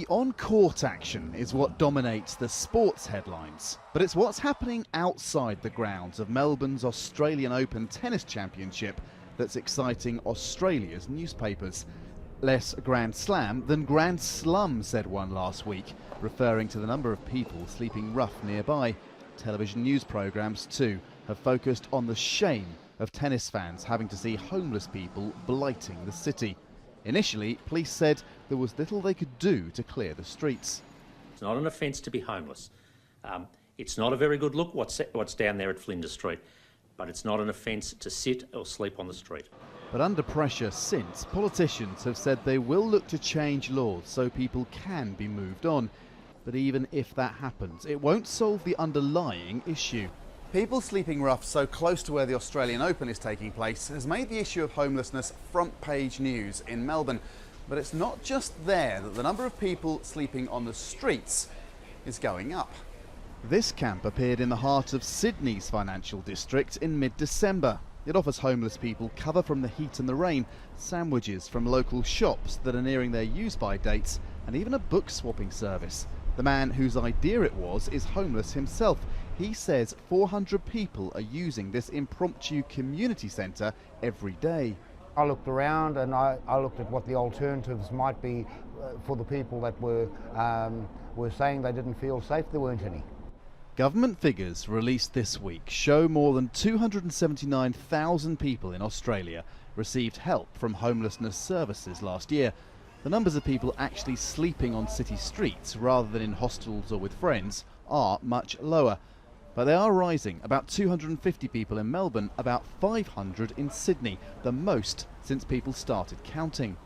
The on-court action is what dominates the sports headlines, but it's what's happening outside the grounds of Melbourne's Australian Open Tennis Championship that's exciting Australia's newspapers. Less Grand Slam than Grand Slum, said one last week, referring to the number of people sleeping rough nearby. Television news programmes too have focused on the shame of tennis fans having to see homeless people blighting the city. Initially, police said there was little they could do to clear the streets. It's not an offence to be homeless. It's not a very good look what's down there at Flinders Street, but it's not an offence to sit or sleep on the street. But under pressure since, politicians have said they will look to change laws so people can be moved on. But even if that happens, it won't solve the underlying issue. People sleeping rough so close to where the Australian Open is taking place has made the issue of homelessness front page news in Melbourne. But it's not just there that the number of people sleeping on the streets is going up. This camp appeared in the heart of Sydney's financial district in mid-December. It offers homeless people cover from the heat and the rain, sandwiches from local shops that are nearing their use-by dates, and even a book swapping service. The man whose idea it was is homeless himself. He says 400 people are using this impromptu community centre every day. I looked around and I looked at what the alternatives might be for the people that were saying they didn't feel safe. There weren't any. Government figures released this week show more than 279,000 people in Australia received help from homelessness services last year. The numbers of people actually sleeping on city streets rather than in hostels or with friends are much lower. But they are rising. About 250 people in Melbourne, about 500 in Sydney, the most since people started counting.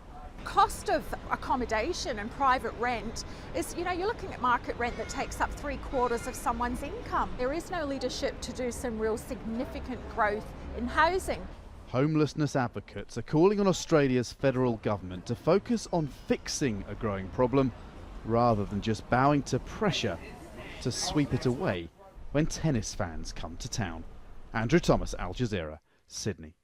Cost of accommodation and private rent is, you're looking at market rent that takes up 3/4 of someone's income. There is no leadership to do some real significant growth in housing. Homelessness advocates are calling on Australia's federal government to focus on fixing a growing problem rather than just bowing to pressure to sweep it away when tennis fans come to town. Andrew Thomas, Al Jazeera, Sydney.